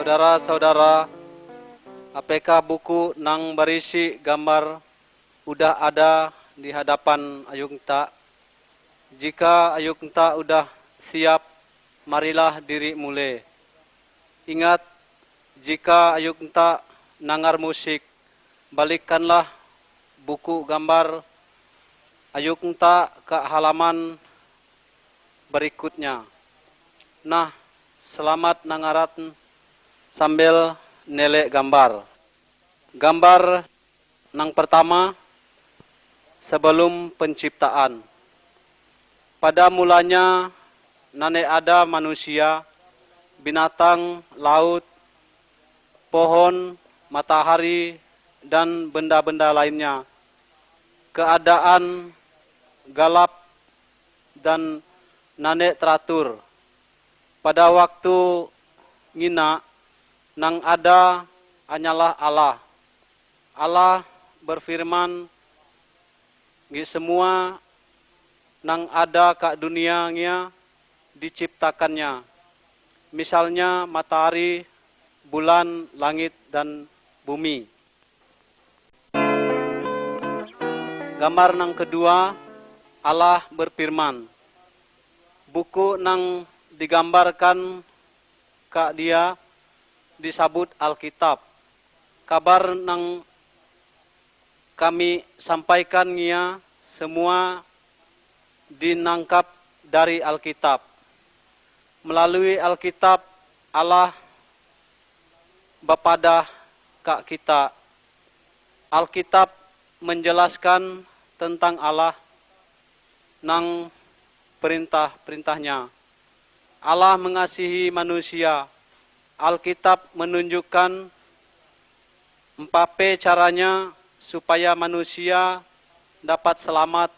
Saudara-saudara, apakah buku nang berisi gambar udah ada di hadapan ayungta? Jika ayungta udah siap, marilah diri mulai. Ingat, jika ayungta nangar musik, balikkanlah buku gambar ayungta ke halaman berikutnya. Nah, selamat nangarat sambil nelek gambar. Gambar yang pertama, sebelum penciptaan. Pada mulanya, nane ada manusia, binatang, laut, pohon, matahari, dan benda-benda lainnya. Keadaan galap dan nane teratur. Pada waktu ngina, nang ada hanyalah Allah. Allah berfirman, semua nang ada ke dunianya diciptakannya. Misalnya matahari, bulan, langit, dan bumi. Gambar nang kedua, Allah berfirman. Buku nang digambarkan ke dia disebut Alkitab. Kabar nang kami sampaikan nya semua dinangkap dari Alkitab. Melalui Alkitab, Allah bepada ke kita. Alkitab menjelaskan tentang Allah nang perintah-perintahnya. Allah mengasihi manusia. Alkitab menunjukkan empape caranya supaya manusia dapat selamat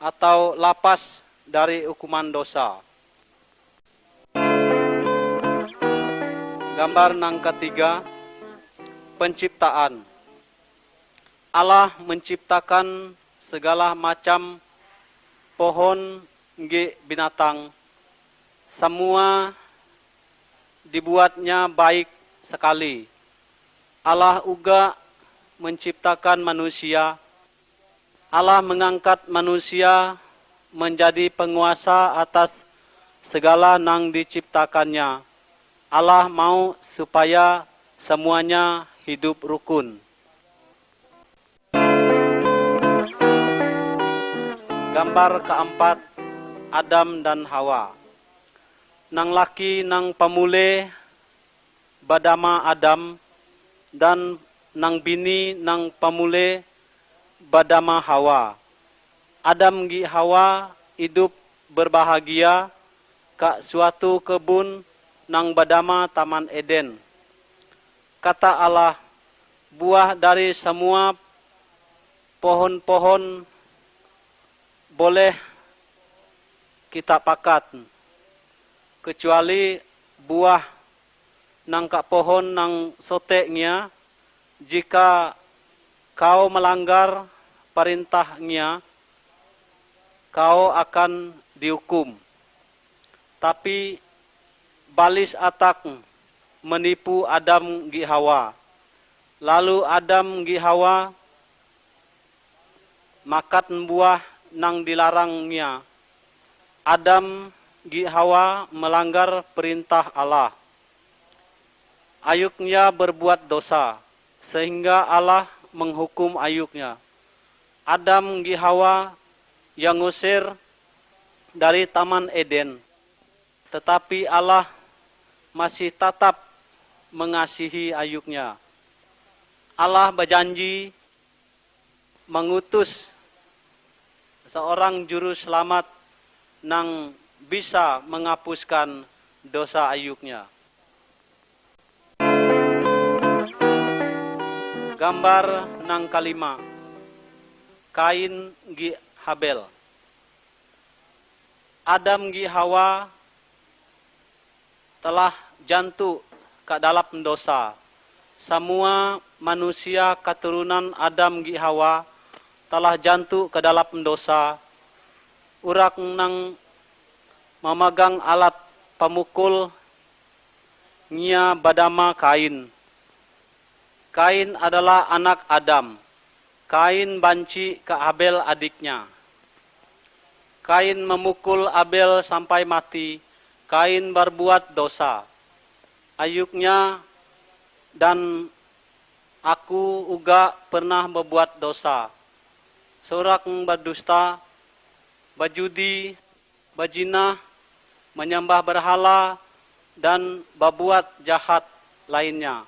atau lapas dari hukuman dosa. Gambar nang ketiga, penciptaan. Allah menciptakan segala macam pohon, binatang. Semua dibuatnya baik sekali. Allah juga menciptakan manusia. Allah mengangkat manusia menjadi penguasa atas segala nang diciptakannya. Allah mau supaya semuanya hidup rukun. Gambar keempat, Adam dan Hawa. Nang laki nang pamule badama Adam, dan nang bini nang pamule badama Hawa. Adam gi Hawa hidup berbahagia ke suatu kebun nang badama Taman Eden. Kata Allah, buah dari semua pohon-pohon boleh kita pakat, kecuali buah nang kak pohon nang soteknya. Jika kau melanggar perintahnya, kau akan dihukum. Tapi balis atak menipu Adam gi Hawa. Lalu Adam gi Hawa makan buah nang dilarangnya. Adam gi Hawa melanggar perintah Allah. Ayuknya berbuat dosa, sehingga Allah menghukum ayuknya. Adam gi Hawa yang ngusir dari Taman Eden, tetapi Allah masih tetap mengasihi ayuknya. Allah berjanji mengutus seorang juru selamat nang bisa menghapuskan dosa ayuknya. Gambar nang kalima, Kain gi Habel. Adam gi Hawa telah jatuh ke dalam dosa. Semua manusia keturunan Adam gi Hawa telah jatuh ke dalam dosa. Urak nang memegang alat pemukul ngia badama Kain. Kain adalah anak Adam. Kain banci ke Abel adiknya. Kain memukul Abel sampai mati. Kain berbuat dosa. Ayuknya dan aku juga pernah berbuat dosa. Seorang berdusta, berjudi, berzina, menyembah berhala, dan berbuat jahat lainnya.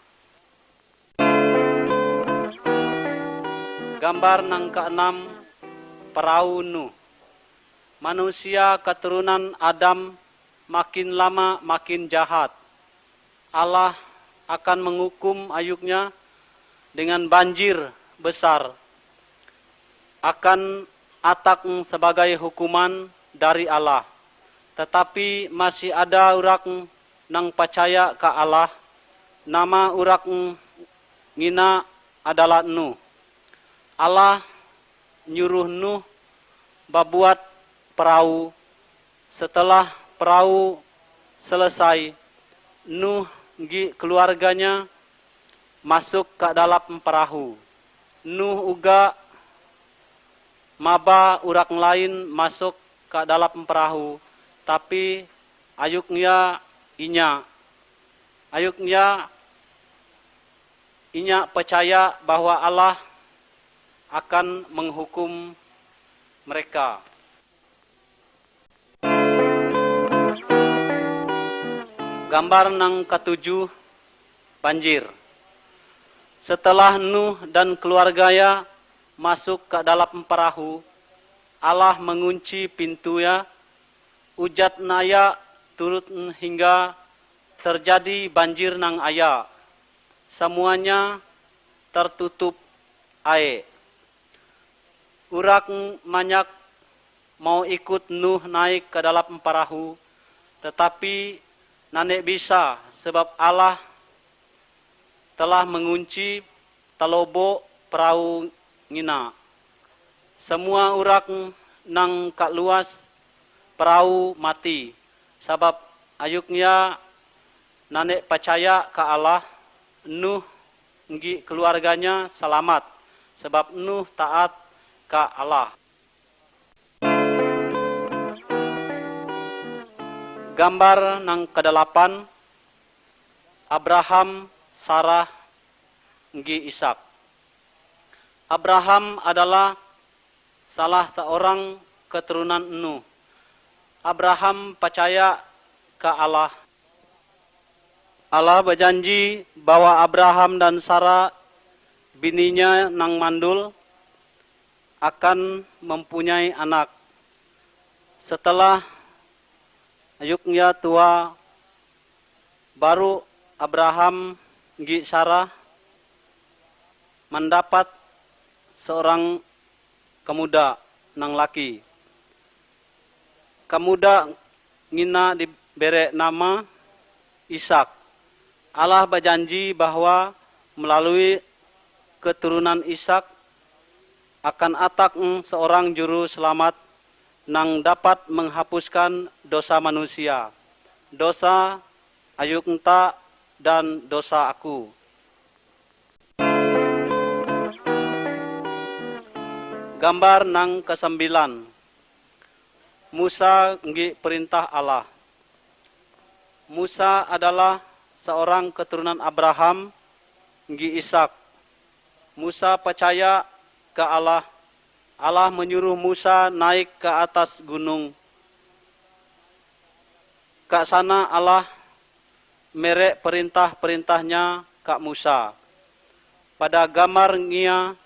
Gambar nang keenam, perahu Nuh. Manusia keturunan Adam makin lama makin jahat. Allah akan menghukum ayuknya dengan banjir besar. Akan atak sebagai hukuman dari Allah. Tetapi masih ada orang nang percaya ke Allah. Nama orang ngina adalah Nuh. Allah nyuruh Nuh berbuat perahu. Setelah perahu selesai, Nuh keluarganya masuk ke dalam perahu. Nuh juga maba orang lain masuk ke dalam perahu, tapi ayuknya inya percaya bahwa Allah akan menghukum mereka. Gambar nang ketujuh, banjir. Setelah Nuh dan keluarganya masuk ke dalam perahu, Allah mengunci pintunya, ujat naya turut hingga terjadi banjir nang aya. Semuanya tertutup air. Urang banyak mau ikut Nuh naik ke dalam perahu, tetapi nanek bisa sebab Allah telah mengunci telobo perahu ngina. Semua orang nang kak luas perahu mati, sebab ayuknya nanek percaya ke Allah. Nuh keluarganya selamat, sebab Nuh taat ke Allah. Gambar nang kedelapan, Abraham, Sarah, Ishak. Abraham adalah salah seorang keturunan Nuh. Abraham percaya ke Allah. Allah berjanji bahwa Abraham dan Sarah, bininya nang mandul, akan mempunyai anak. Setelah ayuknya tua, baru Abraham Sarah mendapat seorang kemuda nang laki. Kemuda ngina diberi nama Ishak. Allah berjanji bahwa melalui keturunan Ishak akan atak seorang juru selamat nang dapat menghapuskan dosa manusia, dosa ayuk enta dan dosa aku. Gambar nang kesembilan, Musa perintah Allah. Musa adalah seorang keturunan Abraham Ishak. Musa percaya ke Allah. Allah menyuruh Musa naik ke atas gunung. Ke sana Allah merek perintah-perintahnya ke Musa. Pada gambar ngia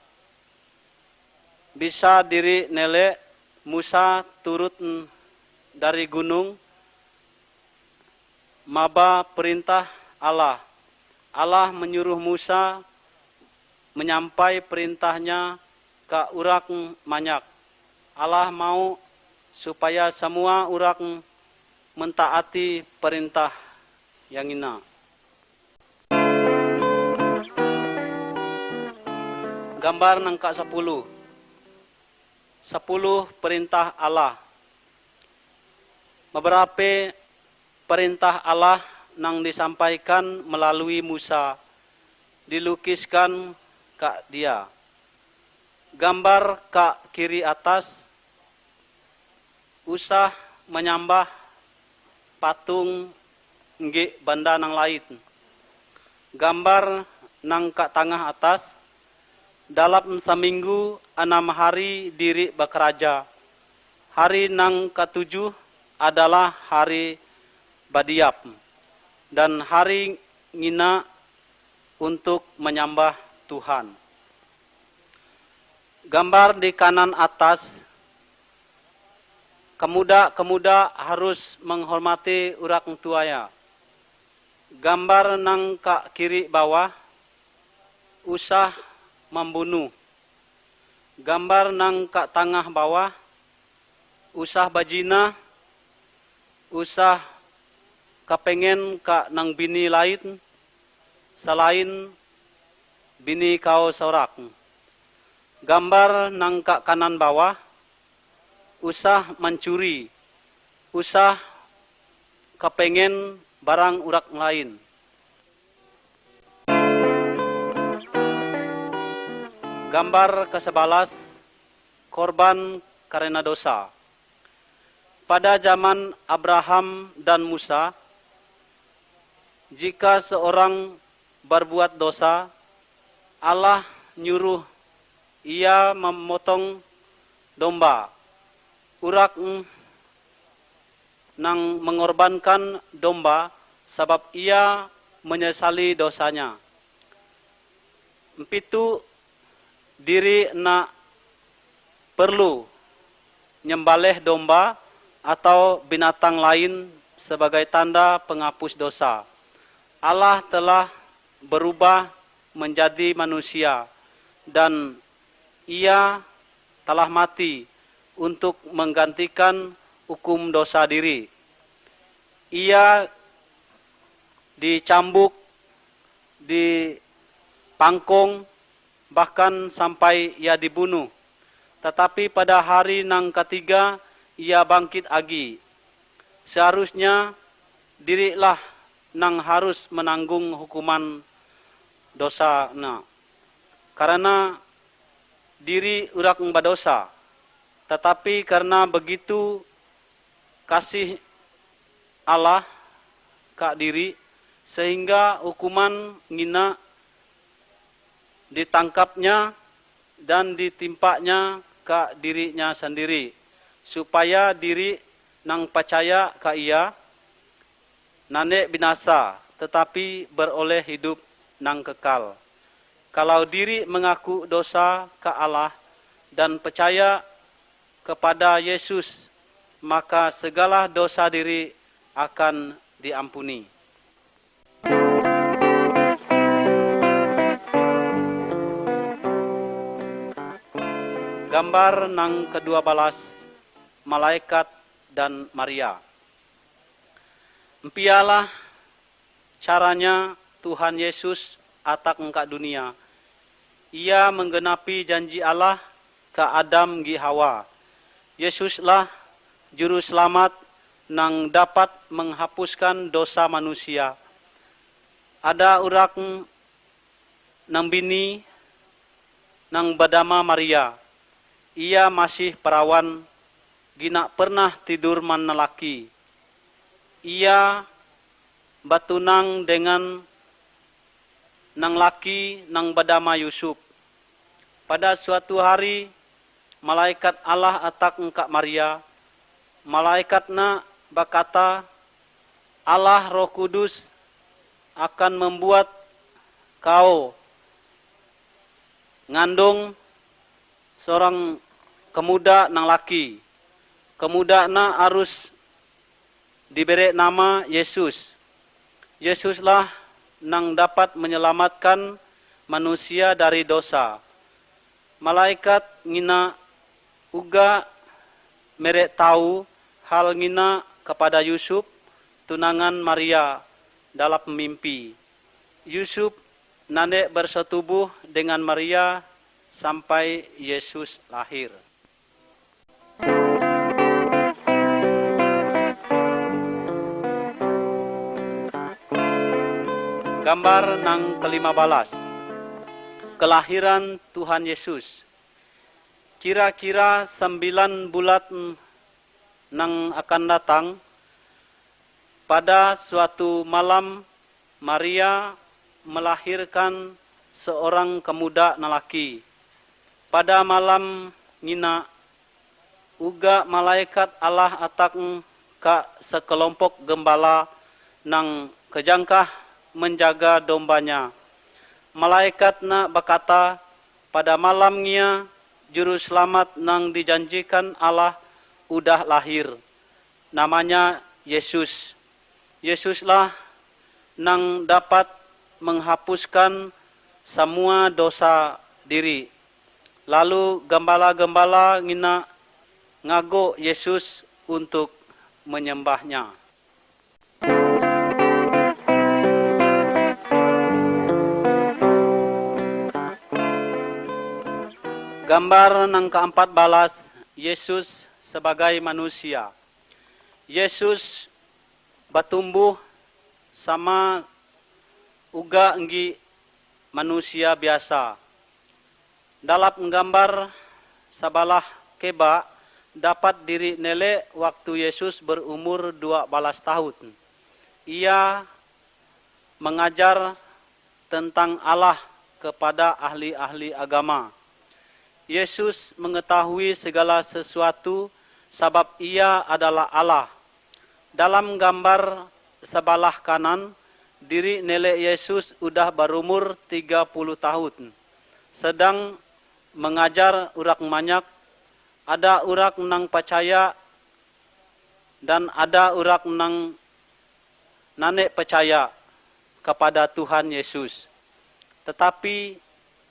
bisa diri nele Musa turut dari gunung maba perintah Allah. Allah menyuruh Musa menyampai perintahnya ke orang banyak. Allah mau supaya semua orang mentaati perintah yang ina. Gambar nang ke-10. 10 perintah Allah. Beberapa perintah Allah nang disampaikan melalui Musa, dilukiskan kak dia. Gambar kak kiri atas, usah menyambah patung ngi benda nang lain. Gambar nang kak tengah atas, dalam seminggu 6 hari diri bekerja. Hari nang ketujuh adalah hari badiap dan hari ngina untuk menyembah Tuhan. Gambar di kanan atas, kemuda harus menghormati orang tuanya. Gambar nang kak kiri bawah, usah membunuh. Gambar nang kak tengah bawah, usah bajina, usah kepengen kak nang bini lain, selain bini kau sorak. Gambar nang kak kanan bawah, usah mencuri, usah kepengen barang urak lain. Gambar ke-11, korban karena dosa. Pada zaman Abraham dan Musa, jika seorang berbuat dosa, Allah nyuruh ia memotong domba. Urak nang mengorbankan domba sebab ia menyesali dosanya. Empitu diri nak perlu nyembelih domba atau binatang lain sebagai tanda penghapus dosa. Allah telah berubah menjadi manusia dan ia telah mati untuk menggantikan hukum dosa diri. Ia dicambuk, dipangkong, bahkan sampai ia dibunuh. Tetapi pada hari nang ketiga, ia bangkit lagi. Seharusnya dirilah nang harus menanggung hukuman dosa na. Karena diri urak berdosa. Tetapi karena begitu kasih Allah ke diri, sehingga hukuman ngina ditangkapnya dan ditimpanya ke dirinya sendiri, supaya diri nang percaya ke ia nane binasa, tetapi beroleh hidup nang kekal. Kalau diri mengaku dosa ke Allah dan percaya kepada Yesus, maka segala dosa diri akan diampuni. Gambar nang ke-12, malaikat dan Maria. Empialah caranya Tuhan Yesus atak engkak dunia. Ia menggenapi janji Allah ke Adam gi Hawa. Yesuslah juru selamat nang dapat menghapuskan dosa manusia. Ada urak nang bini nang bernama Maria. Ia masih perawan, gina pernah tidur manelaki. Ia batunang dengan nang laki nang bernama Yusuf. Pada suatu hari, malaikat Allah atak engkak Maria. Malaikatna berkata, Allah Roh Kudus akan membuat kau ngandung seorang kemuda nang laki. Kemuda na harus diberi nama Yesus. Yesuslah nang dapat menyelamatkan manusia dari dosa. Malaikat ngina uga merek tahu hal ngina kepada Yusuf, tunangan Maria, dalam mimpi. Yusuf nane bersetubuh dengan Maria sampai Yesus lahir. Gambar nang ke-15. Kelahiran Tuhan Yesus. Kira-kira 9 bulan nang akan datang, pada suatu malam Maria melahirkan seorang pemuda lelaki. Pada malam ngina uga malaikat Allah atak ka sekelompok gembala nang kejangkah menjaga dombanya. Malaikat na berkata, pada malamnya juru selamat nang dijanjikan Allah udah lahir. Namanya Yesus. Yesuslah nang dapat menghapuskan semua dosa diri. Lalu gembala-gembala ngina ngago Yesus untuk menyembahnya. Gambar nang ke-14, Yesus sebagai manusia. Yesus bertumbuh sama uga enggi manusia biasa. Dalam gambar sebelah keba dapat diri nele waktu Yesus berumur 12 tahun. Ia mengajar tentang Allah kepada ahli-ahli agama. Yesus mengetahui segala sesuatu sebab ia adalah Allah. Dalam gambar sebelah kanan, diri nele Yesus udah berumur 30 tahun. Sedang mengajar urak banyak, ada urak nang percaya dan ada urak nang nanek percaya kepada Tuhan Yesus. Tetapi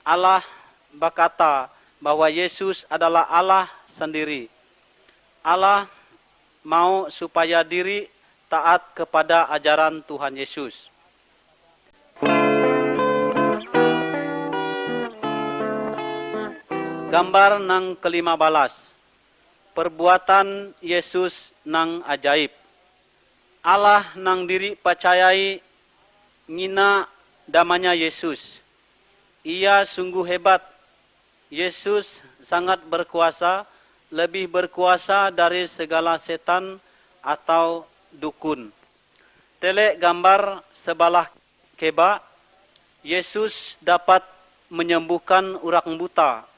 Allah berkata bahwa Yesus adalah Allah sendiri. Allah mau supaya diri taat kepada ajaran Tuhan Yesus. Gambar nang ke-15. Perbuatan Yesus nang ajaib. Allah nang diri percayai ngina damanya Yesus. Ia sungguh hebat. Yesus sangat berkuasa, lebih berkuasa dari segala setan atau dukun. Tele gambar sebelah keba, Yesus dapat menyembuhkan orang buta.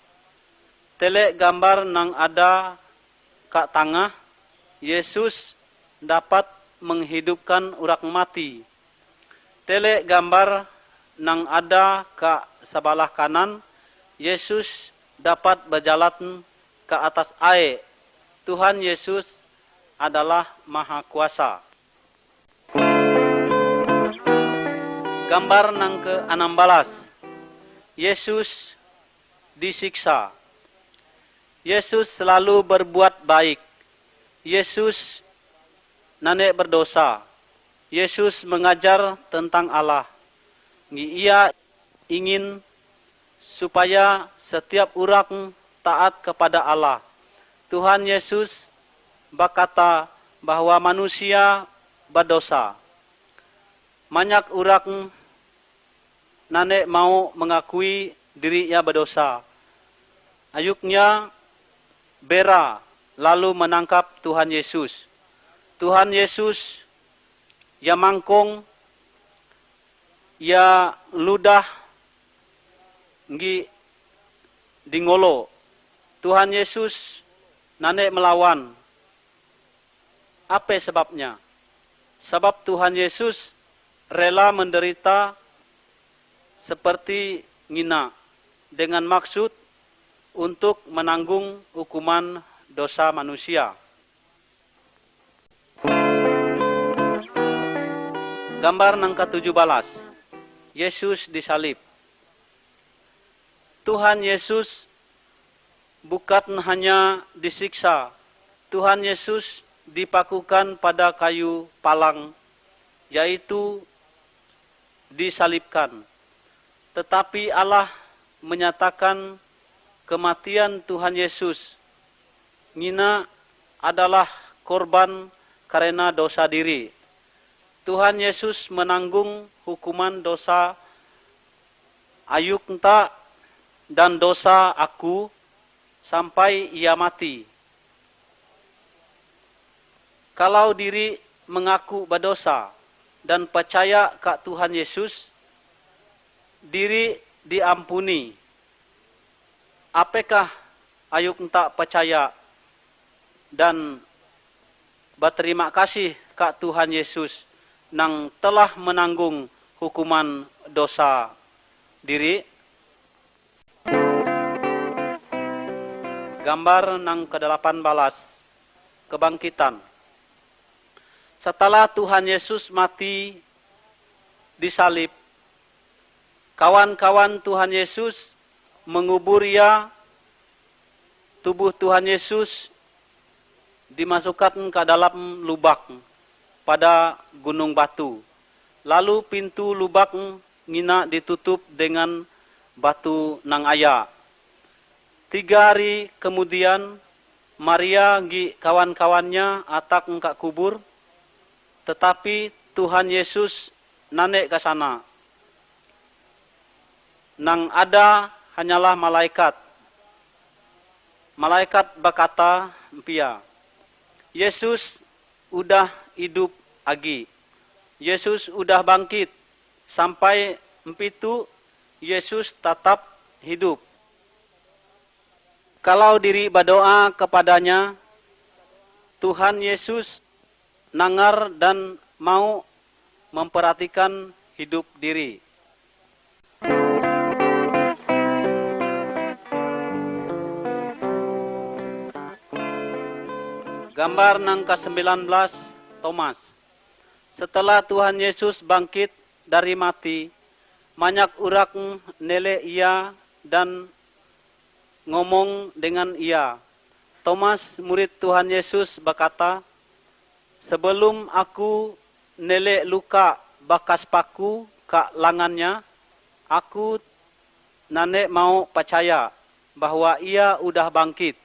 Tele gambar nang ada kat tengah, Yesus dapat menghidupkan orang mati. Tele gambar nang ada kat sebelah kanan, Yesus dapat berjalan ke atas air. Tuhan Yesus adalah Maha Kuasa. Gambar nang ke-16. Yesus disiksa. Yesus selalu berbuat baik. Yesus nanek berdosa. Yesus mengajar tentang Allah. Ia ingin supaya setiap orang taat kepada Allah. Tuhan Yesus berkata bahwa manusia berdosa. Banyak orang nanek mau mengakui dirinya berdosa. Ayuknya bera lalu menangkap Tuhan Yesus. Tuhan Yesus ya mangkong, ya ludah ngi dingolo. Tuhan Yesus nanek melawan. Apa sebabnya? Sebab Tuhan Yesus rela menderita seperti ngina dengan maksud untuk menanggung hukuman dosa manusia. Gambar nang ke-17. Yesus disalib. Tuhan Yesus bukan hanya disiksa. Tuhan Yesus dipakukan pada kayu palang, yaitu disalibkan. Tetapi Allah menyatakan kematian Tuhan Yesus ngina adalah korban karena dosa diri. Tuhan Yesus menanggung hukuman dosa Ayuk enta dan dosa aku sampai ia mati. Kalau diri mengaku berdosa dan percaya ke Tuhan Yesus, diri diampuni. Apakah ayuk enta percaya dan berterima kasih ke Tuhan Yesus yang telah menanggung hukuman dosa diri? Gambar nang ke-18, kebangkitan. Setelah Tuhan Yesus mati disalib, kawan-kawan Tuhan Yesus mengubur ia, tubuh Tuhan Yesus dimasukkan ke dalam lubak pada gunung batu. Lalu pintu lubak ngina ditutup dengan batu nang aya. 3 hari kemudian Maria gi kawan-kawannya atak ke kubur, tetapi Tuhan Yesus nanek ke sana. Nang ada hanyalah malaikat. Malaikat berkata, "Empia, Yesus udah hidup lagi. Yesus udah bangkit. Sampai empitu Yesus tetap hidup. Kalau diri berdoa kepadanya, Tuhan Yesus nangar dan mau memperhatikan hidup diri." Gambar nang ke-19, Thomas. Setelah Tuhan Yesus bangkit dari mati, banyak orang nele ia dan ngomong dengan ia. Thomas, murid Tuhan Yesus, berkata, "Sebelum aku nele luka bekas paku ke lengannya, aku nanek mau percaya bahwa ia udah bangkit."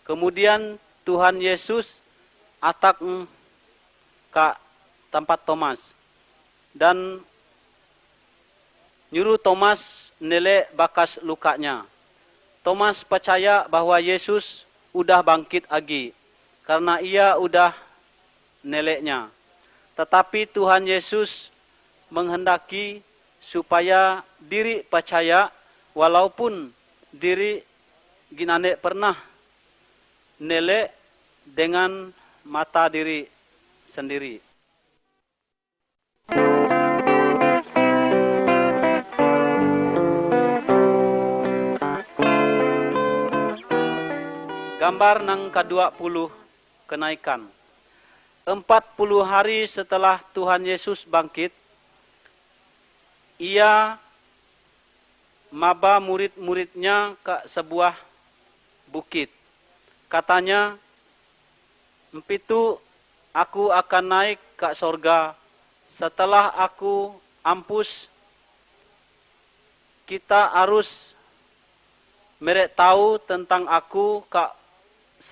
Kemudian Tuhan Yesus atak ke tempat Thomas dan nyuruh Thomas nele bekas lukanya. Thomas percaya bahwa Yesus udah bangkit lagi karena ia udah neleknya. Tetapi Tuhan Yesus menghendaki supaya diri percaya walaupun diri ginane pernah nelek dengan mata diri sendiri. Gambar nang ke-20, kenaikan. 40 hari setelah Tuhan Yesus bangkit, ia maba murid-muridnya ke sebuah bukit. Katanya, "Empitu aku akan naik ke sorga. Setelah aku ampus, kita harus merek tahu tentang aku ke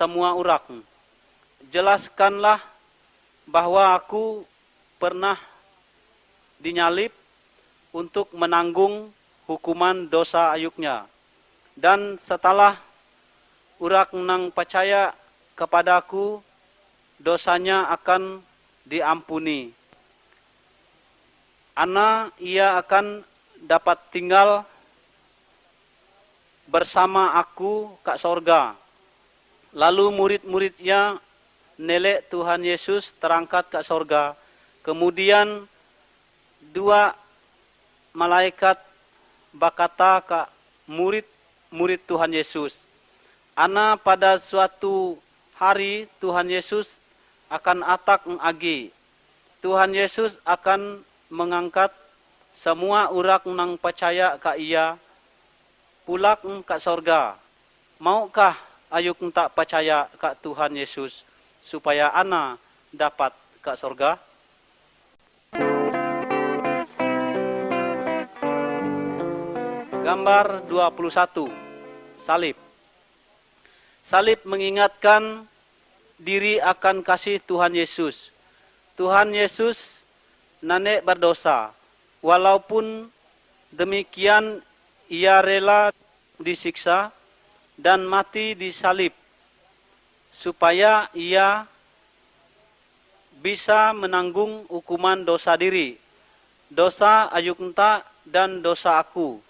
semua orang. Jelaskanlah bahwa aku pernah dinyalib untuk menanggung hukuman dosa ayuknya. Dan setelah orang nang percaya kepadaku, dosanya akan diampuni. Ana ia akan dapat tinggal bersama aku ke sorga." Lalu murid-muridnya nelek Tuhan Yesus terangkat ke sorga. Kemudian 2 malaikat berkata ke murid-murid Tuhan Yesus, "Ana pada suatu hari Tuhan Yesus akan atak agi. Tuhan Yesus akan mengangkat semua orang nang percaya ke ia pulak ke sorga. Maukah ayuk tak percaya ke Tuhan Yesus supaya ana dapat ke sorga?" Gambar 21, salib. Salib mengingatkan diri akan kasih Tuhan Yesus. Tuhan Yesus Nanek berdosa. Walaupun demikian ia rela disiksa dan mati di salib supaya ia bisa menanggung hukuman dosa diri, dosa Ayuknta dan dosa aku.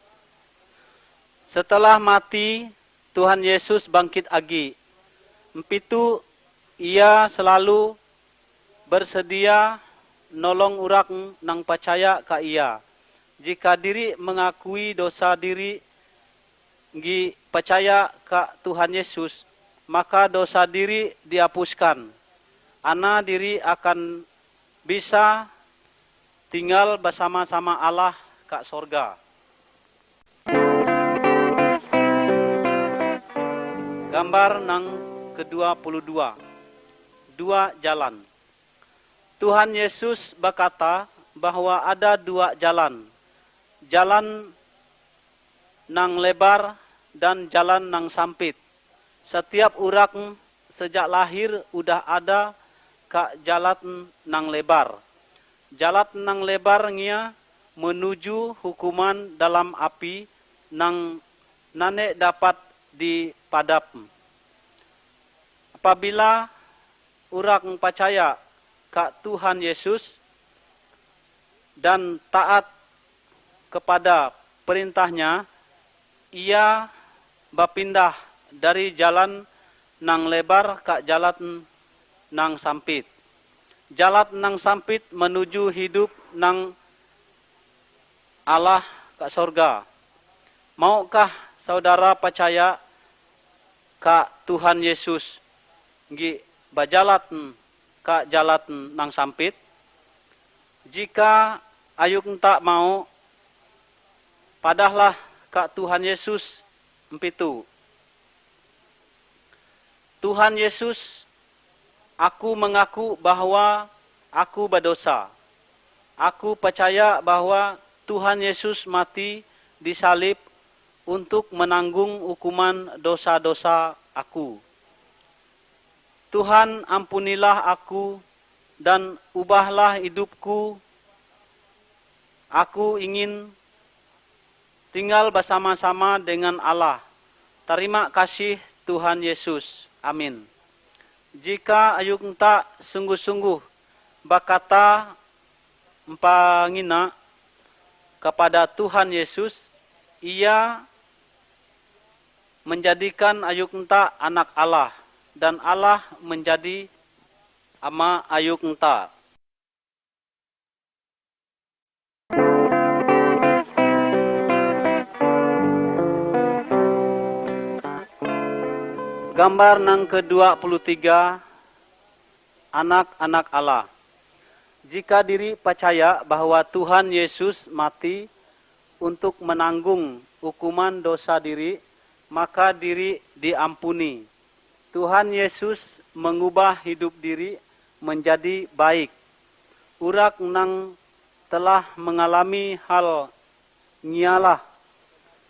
Setelah mati, Tuhan Yesus bangkit lagi. Empitu ia selalu bersedia nolong orang nang percaya ka ia. Jika diri mengakui dosa diri, gi percaya ka Tuhan Yesus, maka dosa diri dihapuskan. Ana diri akan bisa tinggal bersama-sama Allah ka sorga. Gambar nang ke-22. Dua jalan. Tuhan Yesus berkata bahwa ada dua jalan. Jalan nang lebar dan jalan nang sempit. Setiap orang sejak lahir udah ada ke jalan nang lebar. Jalan nang lebar ngia menuju hukuman dalam api nang nane dapat dipadap. Apabila orang percaya ke Tuhan Yesus dan taat kepada perintahnya, ia berpindah dari jalan nang lebar ke jalan nang sempit. Jalan nang sempit menuju hidup nang Allah ke sorga. Maukah saudara percaya ke Tuhan Yesus gi berjalan ke jalan nang sempit? Jika Ayuknta mau, padahlah ke Tuhan Yesus empitu. Tuhan Yesus, aku mengaku bahwa aku berdosa. Aku percaya bahwa Tuhan Yesus mati di salib untuk menanggung hukuman dosa-dosa aku. Tuhan, ampunilah aku dan ubahlah hidupku. Aku ingin tinggal bersama-sama dengan Allah. Terima kasih Tuhan Yesus. Amin. Jika Ayuknta sungguh-sungguh berkata empangina kepada Tuhan Yesus, ia menjadikan Ayuknta anak Allah dan Allah menjadi ama Ayuknta. Gambar nang ke-23, anak-anak Allah. Jika diri percaya bahwa Tuhan Yesus mati untuk menanggung hukuman dosa diri, maka diri diampuni. Tuhan Yesus mengubah hidup diri menjadi baik. Urak nang telah mengalami hal ngialah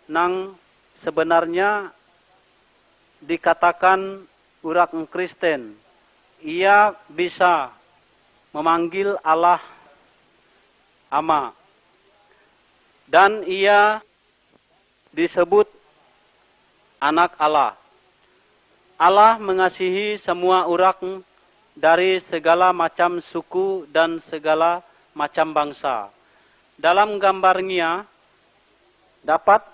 nang sebenarnya dikatakan orang Kristen. Ia bisa memanggil Allah Ama. Dan ia disebut anak Allah. Allah mengasihi semua orang dari segala macam suku dan segala macam bangsa. Dalam gambarnya dapat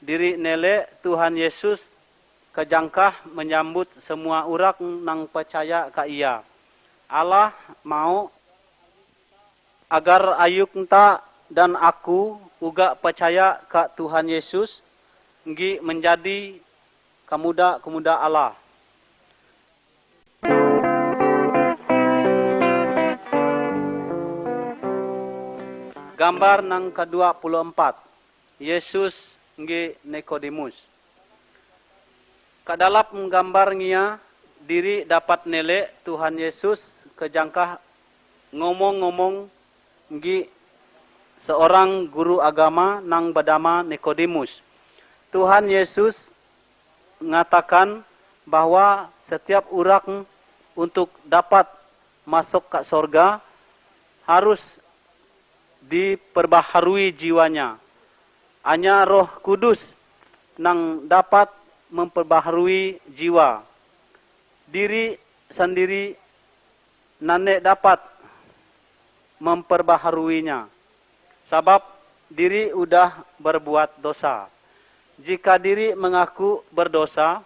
diri nele Tuhan Yesus kejangkah menyambut semua orang nang percaya ke ia. Allah mau agar Ayuknta dan aku juga percaya ke Tuhan Yesus ngi menjadi kemuda-kemuda Allah. Gambar nang ke-24. Yesus ngi Nikodemus. Kadalap gambarnya diri dapat nele Tuhan Yesus kejangkah ngomong-ngomong ngi seorang guru agama nang bernama Nikodemus. Tuhan Yesus mengatakan bahwa setiap orang untuk dapat masuk ke sorga harus diperbaharui jiwanya. Hanya Roh Kudus yang dapat memperbaharui jiwa. Diri sendiri nane dapat memperbaharuinya. Sebab diri udah berbuat dosa. Jika diri mengaku berdosa,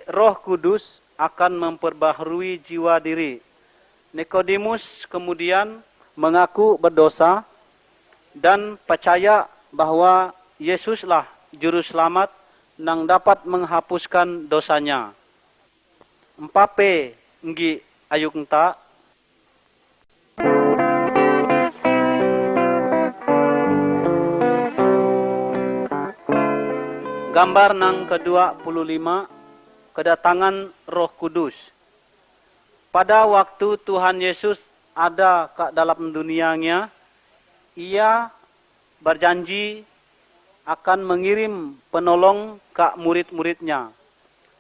Roh Kudus akan memperbaharui jiwa diri. Nikodemus kemudian mengaku berdosa dan percaya bahwa Yesuslah juru selamat yang dapat menghapuskan dosanya. 4P ayuk enta. Gambar nang ke-25, kedatangan Roh Kudus. Pada waktu Tuhan Yesus ada ke dalam dunianya, ia berjanji akan mengirim penolong ke murid-muridnya.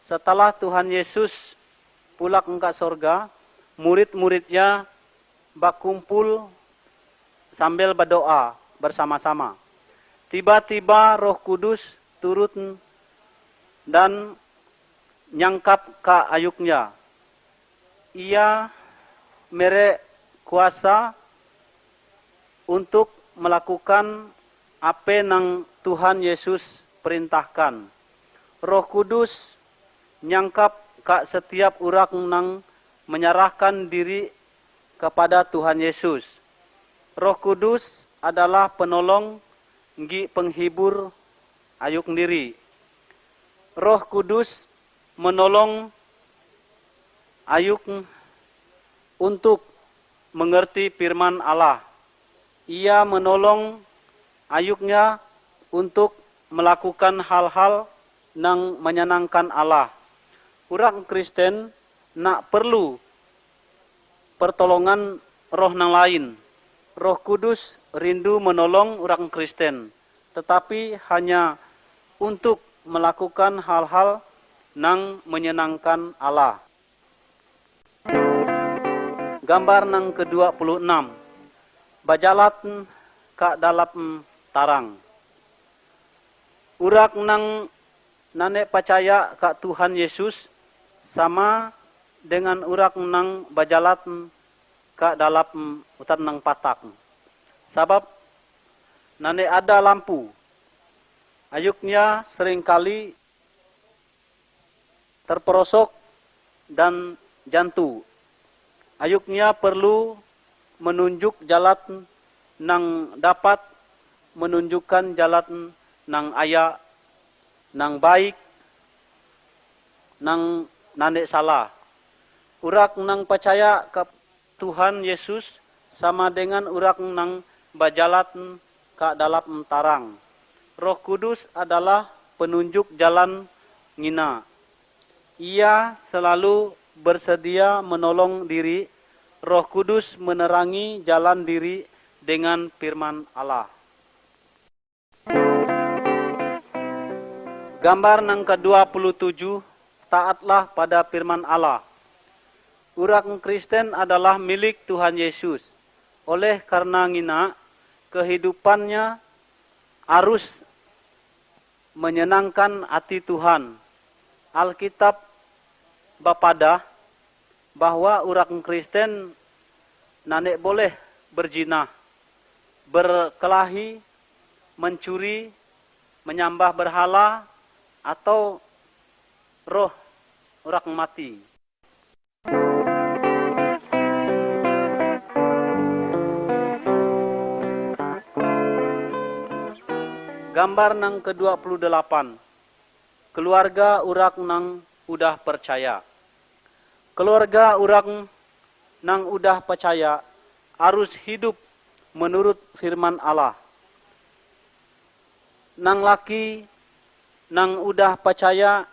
Setelah Tuhan Yesus pulang ke sorga, murid-muridnya berkumpul sambil berdoa bersama-sama. Tiba-tiba Roh Kudus turun dan nyangkap ke ayuknya. Ia mere kuasa untuk melakukan apa yang Tuhan Yesus perintahkan. Roh Kudus nyangkap ke setiap orang yang menyerahkan diri kepada Tuhan Yesus. Roh Kudus adalah penolong penghibur ayuk sendiri. Roh Kudus menolong ayuk untuk mengerti firman Allah. Ia menolong ayuknya untuk melakukan hal-hal yang menyenangkan Allah. Orang Kristen nak perlu pertolongan roh yang lain. Roh Kudus rindu menolong orang Kristen, tetapi hanya untuk melakukan hal-hal yang menyenangkan Allah. Gambar nang ke-26. Bajalat ke dalam tarang. Urak nang nane percaya ke Tuhan Yesus sama dengan urak nang bajalat ke dalam hutan nang patak. Sebab nane ada lampu. Ayuknya seringkali terperosok dan jantu. Ayuknya perlu menunjuk jalan nang dapat menunjukkan jalan nang aya, nang baik, nang nane salah. Urak nang percaya ke Tuhan Yesus sama dengan urak nang berjalan ke dalam tarang. Roh Kudus adalah penunjuk jalan ngina. Ia selalu bersedia menolong diri. Roh Kudus menerangi jalan diri dengan firman Allah. Gambar nang ke-27, taatlah pada firman Allah. Orang Kristen adalah milik Tuhan Yesus. Oleh karena ngina, kehidupannya harus menyenangkan hati Tuhan. Alkitab bapada bahwa orang Kristen nanek boleh berzina, berkelahi, mencuri, menyembah berhala, atau roh orang mati. Gambar nang ke-28. Keluarga orang nang udah percaya. Keluarga orang nang udah percaya harus hidup menurut firman Allah. Nang laki nang udah percaya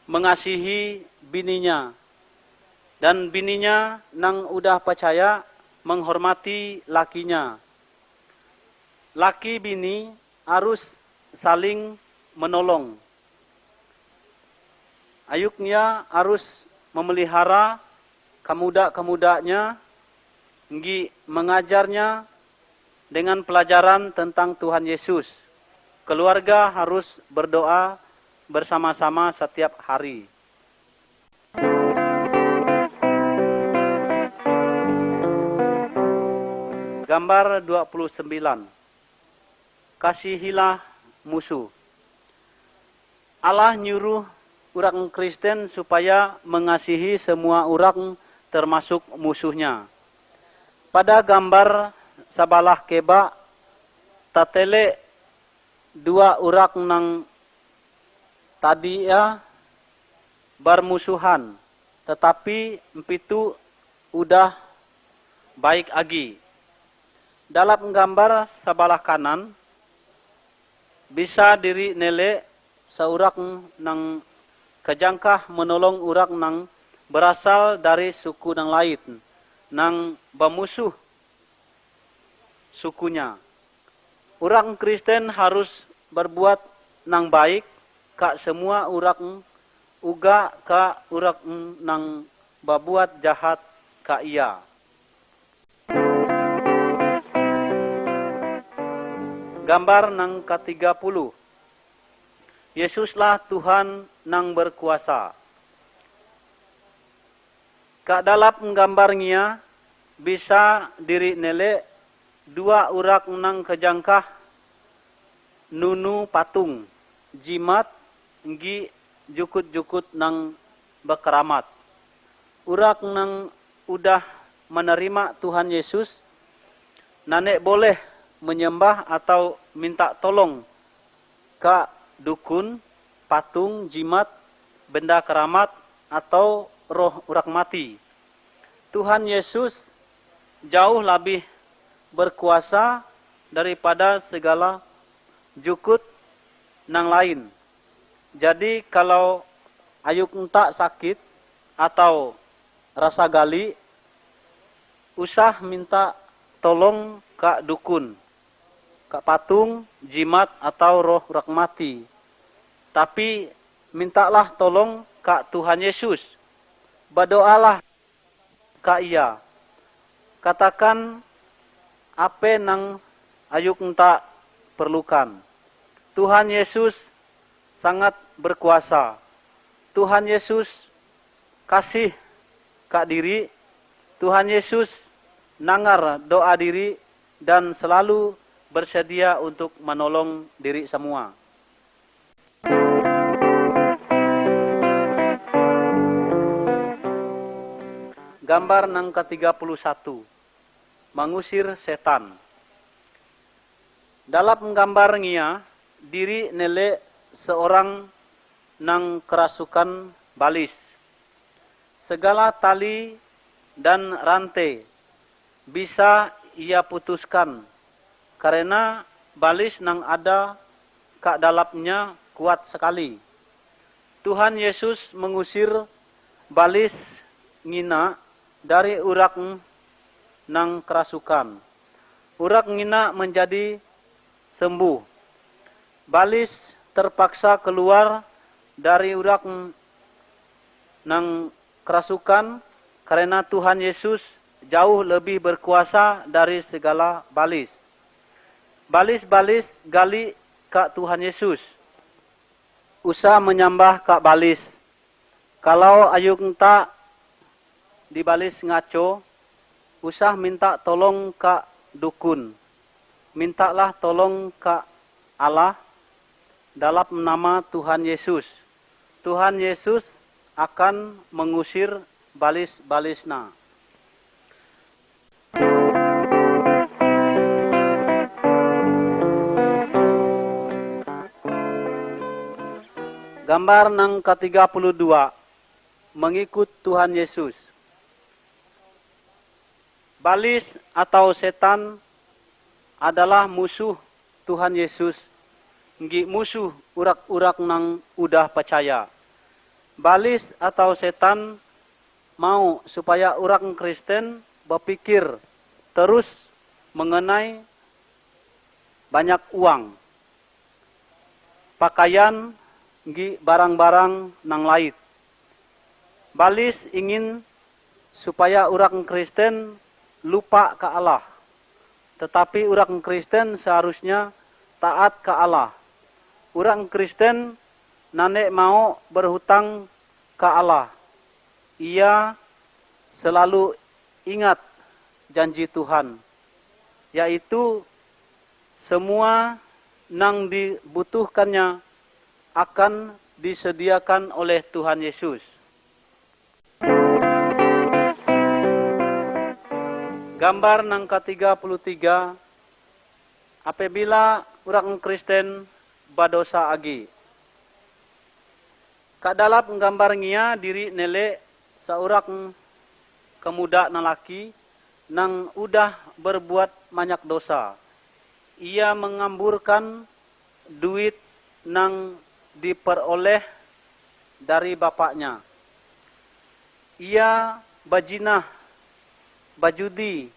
mengasihi bininya. Dan bininya nang udah percaya menghormati lakinya. Laki bini harus saling menolong. Ayuknya harus memelihara kemudak-kemudaknya, mengajarnya dengan pelajaran tentang Tuhan Yesus. Keluarga harus berdoa bersama-sama setiap hari. Gambar 29. Kasihilah musuh. Allah nyuruh orang Kristen supaya mengasihi semua orang termasuk musuhnya. Pada gambar sabalah keba tatele dua orang nang tadi ya bermusuhan, tetapi empitu udah baik lagi. Dalam gambar sabalah kanan bisa diri nele seorang nang kejangkah menolong orang nang berasal dari suku nang lain, nang bermusuh sukunya. Orang Kristen harus berbuat nang baik ka semua orang, uga ka orang nang berbuat jahat ka ia. Gambar nang ke-30. Yesuslah Tuhan nang berkuasa. Ka dalam gambarnya bisa diri nele dua orang nang kejangkah nunu patung jimat nggi jukut-jukut nang berkeramat. Orang nang udah menerima Tuhan Yesus nanek boleh menyembah atau minta tolong ke dukun, patung, jimat, benda keramat, atau roh orang mati. Tuhan Yesus jauh lebih berkuasa daripada segala jukut nang lain. Jadi kalau ayuk entak sakit atau rasa gali, usah minta tolong ke dukun, ke patung, jimat, atau roh orang mati. Tapi mintalah tolong ke Tuhan Yesus. Berdoalah ke ia. Katakan apa nang ayuk entak perlukan. Tuhan Yesus sangat berkuasa. Tuhan Yesus kasih ke diri. Tuhan Yesus nangar doa diri dan selalu bersedia untuk menolong diri semua. Gambar nang ke-31. Mengusir setan. Dalam gambarnya, diri nele seorang nang kerasukan balis. Segala tali dan rantai bisa ia putuskan karena balis nang ada ke dalamnya kuat sekali. Tuhan Yesus mengusir balis ngina dari urak nang kerasukan. Urak ngina menjadi sembuh. Balis terpaksa keluar dari urak nang kerasukan karena Tuhan Yesus jauh lebih berkuasa dari segala balis. Balis-balis gali ke Tuhan Yesus. Usah menyembah ke balis. Kalau ayuk tak di balis ngaco, usah minta tolong ke dukun. Mintalah tolong ke Allah dalam nama Tuhan Yesus. Tuhan Yesus akan mengusir balis-balisna. Gambar nang ke-32. Mengikut Tuhan Yesus. Balis atau setan adalah musuh Tuhan Yesus. Ngi musuh urak-urak nang udah percaya. Balis atau setan mau supaya orang Kristen berpikir terus mengenai banyak uang, pakaian, barang-barang nang lain. Balis ingin supaya orang Kristen lupa ke Allah. Tetapi orang Kristen seharusnya taat ke Allah. Orang Kristen nane mau berhutang ke Allah. Ia selalu ingat janji Tuhan, yaitu semua yang dibutuhkannya akan disediakan oleh Tuhan Yesus. Gambar nang ke-33, apabila orang Kristen badosa agi. Kadalap gambar ngia diri nele seorang kemuda nalaki nang udah berbuat banyak dosa. Ia mengamburkan duit nang diperoleh dari bapaknya. Ia bajinah, bajudi,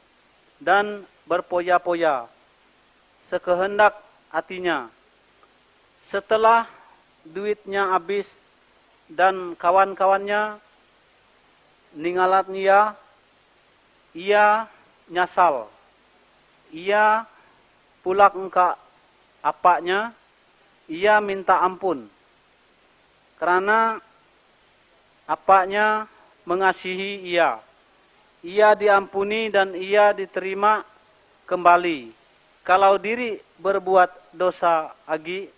dan berpoya-poya sekehendak hatinya. Setelah duitnya habis dan kawan-kawannya ninggalat ia nyasal. Ia pulak engka apanya, ia minta ampun. Karena apanya mengasihi ia. Ia diampuni dan ia diterima kembali. Kalau diri berbuat dosa agi,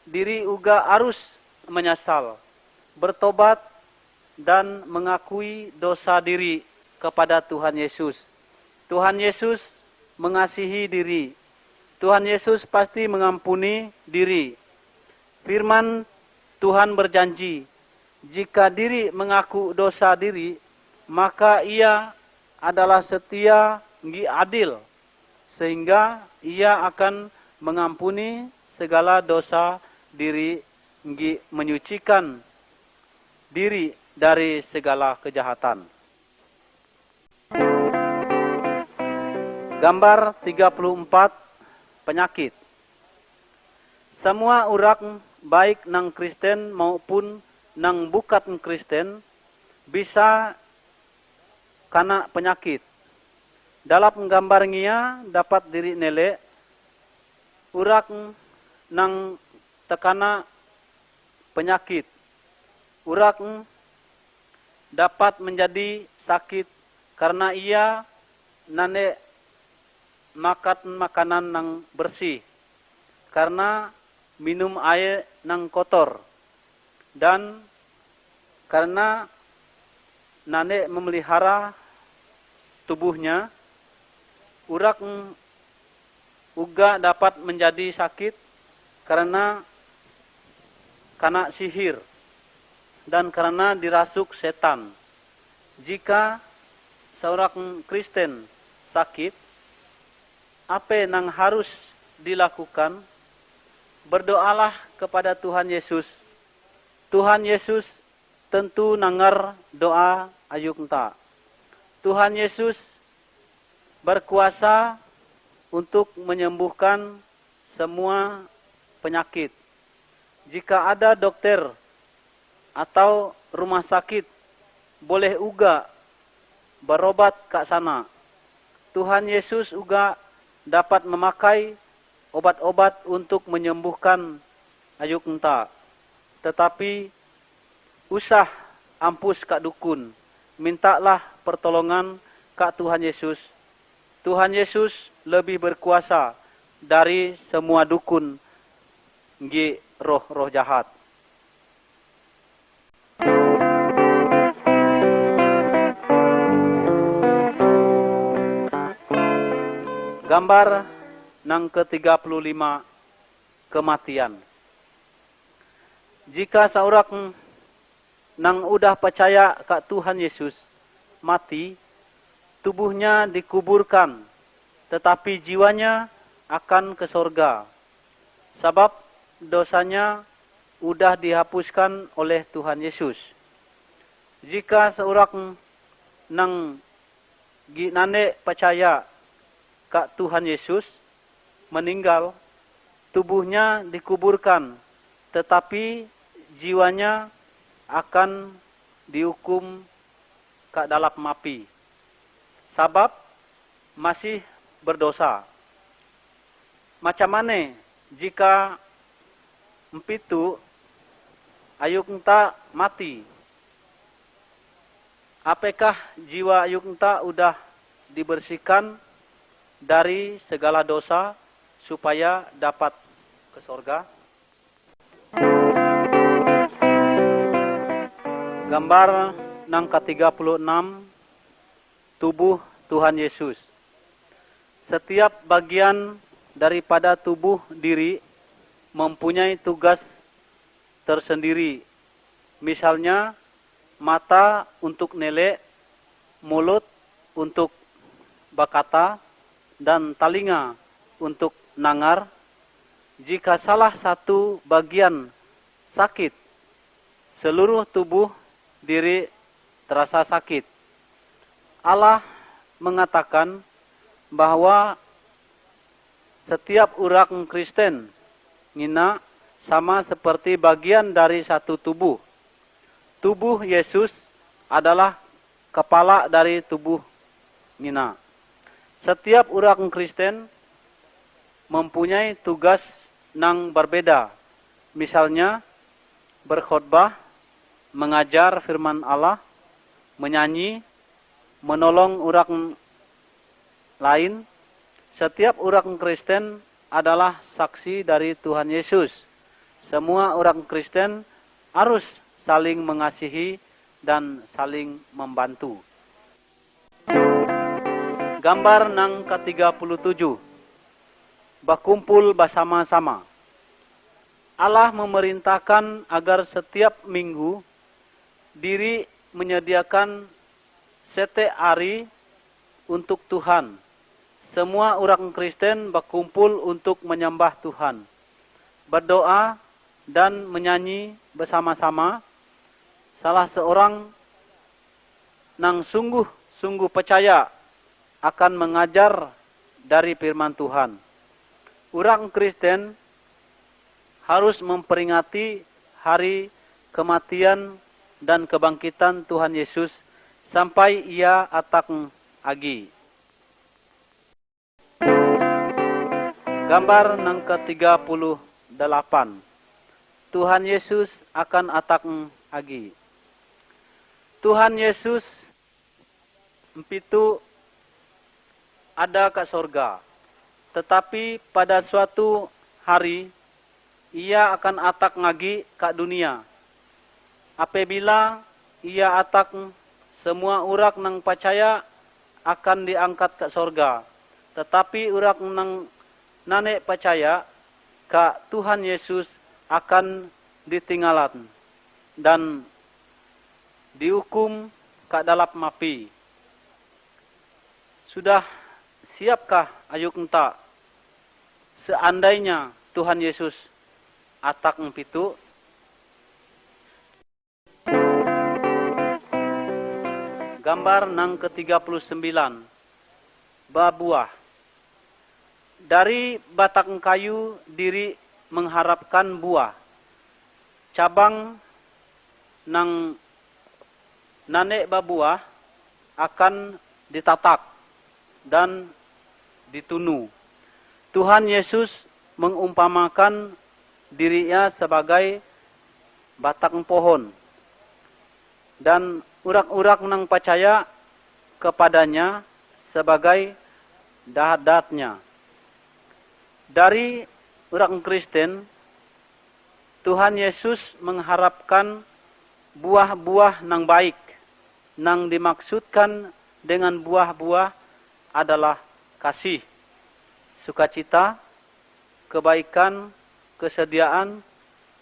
diri uga harus menyesal, bertobat dan mengakui dosa diri kepada Tuhan Yesus. Tuhan Yesus mengasihi diri. Tuhan Yesus pasti mengampuni diri. Firman Tuhan berjanji, jika diri mengaku dosa diri, maka ia adalah setia ngi adil, sehingga ia akan mengampuni segala dosa diri ngi menyucikan diri dari segala kejahatan. Gambar 34, penyakit. Semua orang baik nang Kristen maupun nang bukan Kristen bisa kena penyakit. Dalam gambarnya dapat diri nele urak nang tekana penyakit. Urak dapat menjadi sakit karena ia nane makan makanan nang bersih, karena minum air nang kotor, dan karena nane memelihara tubuhnya. Urak uga dapat menjadi sakit karena sihir dan karena dirasuk setan. Jika seorang Kristen sakit, apa yang harus dilakukan? Berdoalah kepada Tuhan Yesus. Tuhan Yesus tentu nangar doa ayuk enta. Tuhan Yesus berkuasa untuk menyembuhkan semua penyakit. Jika ada dokter atau rumah sakit, boleh uga berobat ke sana. Tuhan Yesus uga dapat memakai obat-obat untuk menyembuhkan ayuk enta. Tetapi usah ampus kak dukun. Mintalah pertolongan kak Tuhan Yesus. Tuhan Yesus lebih berkuasa dari semua dukun ngi roh-roh jahat. Gambar nang ke-35, kematian. Jika seorang nang udah percaya ke Tuhan Yesus mati, tubuhnya dikuburkan, tetapi jiwanya akan ke sorga. Sebab dosanya udah dihapuskan oleh Tuhan Yesus. Jika seorang nang ginane percaya ke Tuhan Yesus meninggal, tubuhnya dikuburkan, tetapi jiwanya akan dihukum ke dalam api. Sebab masih berdosa. macam mana jika empitu ayuk enta mati? Apakah jiwa ayuk enta udah dibersihkan dari segala dosa supaya dapat ke sorga? Gambar nang ke-36, tubuh Tuhan Yesus. Setiap bagian daripada tubuh diri mempunyai tugas tersendiri. Misalnya, mata untuk nelek, mulut untuk berkata, dan telinga untuk nangar. Jika salah satu bagian sakit, seluruh tubuh diri terasa sakit. Allah mengatakan bahwa setiap orang Kristen ngina sama seperti bagian dari satu tubuh. Tubuh Yesus adalah kepala dari tubuh ngina. Setiap orang Kristen mempunyai tugas yang berbeda. Misalnya berkhotbah, mengajar firman Allah, menyanyi, menolong orang lain. Setiap orang Kristen adalah saksi dari Tuhan Yesus. Semua orang Kristen harus saling mengasihi dan saling membantu. Gambar nang ke-37. Berkumpul bersama-sama. Allah memerintahkan agar setiap minggu diri menyediakan setiap hari untuk Tuhan. Semua orang Kristen berkumpul untuk menyembah Tuhan, berdoa dan menyanyi bersama-sama. Salah seorang yang sungguh-sungguh percaya akan mengajar dari firman Tuhan. Orang Kristen harus memperingati hari kematian dan kebangkitan Tuhan Yesus sampai ia atang agi. Gambar nang ke-38. Tuhan Yesus akan atang agi. Tuhan Yesus empitu ada ke sorga. Tetapi pada suatu hari ia akan atak lagi ke dunia. Apabila ia atak, semua orang yang percaya akan diangkat ke sorga. Tetapi orang yang nanek percaya ke Tuhan Yesus akan ditinggalan dan dihukum ke dalam api. Sudah siapkah ayuk enta seandainya Tuhan Yesus atak empitu? Gambar nang ke-39. Babuah. Dari batang kayu diri mengharapkan buah. Cabang nang nanek babuah akan ditatak dan ditunu. Tuhan Yesus mengumpamakan dirinya sebagai batang pohon. Dan urak-urak nang percaya kepadanya sebagai dahat-dahatnya. Dari orang Kristen, Tuhan Yesus mengharapkan buah-buah nang baik. Nang dimaksudkan dengan buah-buah adalah kasih, sukacita, kebaikan, kesediaan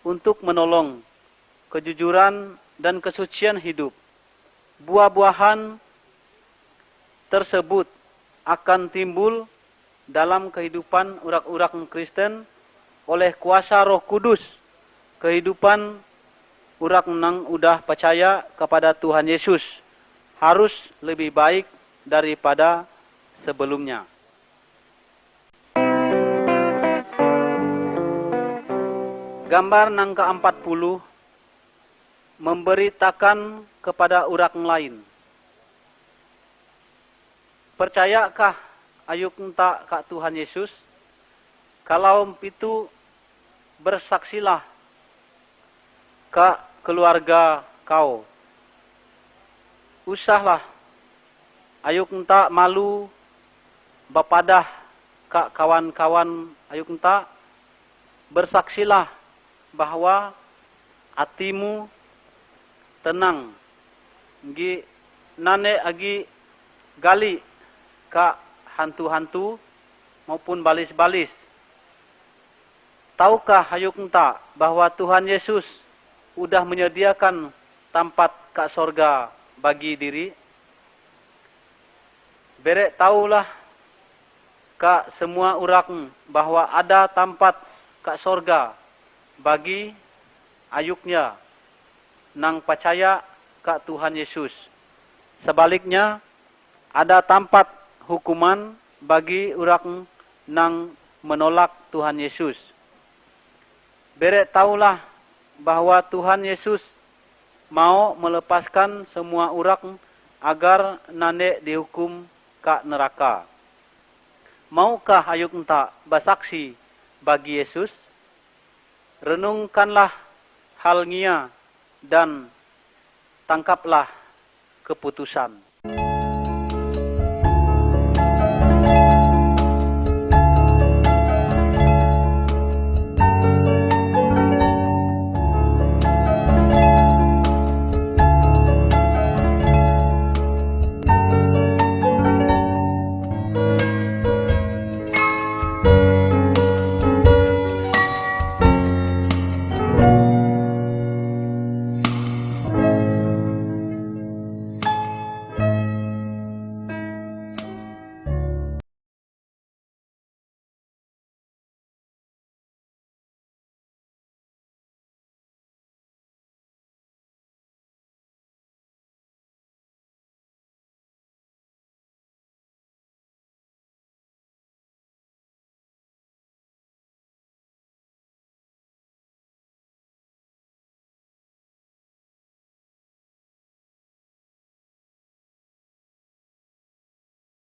untuk menolong, kejujuran, dan kesucian hidup. Buah-buahan tersebut akan timbul dalam kehidupan orang-orang Kristen oleh kuasa Roh Kudus. Kehidupan orang yang udah percaya kepada Tuhan Yesus harus lebih baik daripada sebelumnya. Gambar nang ke-40 memberitakan kepada orang lain. Percayakah ayuk enta ke Tuhan Yesus? Kalau itu bersaksilah ke keluarga kau. Usahlah, ayuk enta malu bapadah ke kawan-kawan ayuk enta, bersaksilah bahwa hatimu tenang. Gi nane agi gali ke hantu-hantu maupun balis-balis. Tahukah ayuk enta bahwa Tuhan Yesus udah menyediakan tempat ke sorga bagi diri? Berek taulah ke semua orang bahwa ada tempat ke sorga bagi ayuknya nang percaya ke Tuhan Yesus. Sebaliknya, ada tempat hukuman bagi orang nang menolak Tuhan Yesus. Berek taulah bahwa Tuhan Yesus mau melepaskan semua orang agar nane dihukum ke neraka. Maukah ayuk enta bersaksi bagi Yesus? Renungkanlah halnya dan tangkaplah keputusan.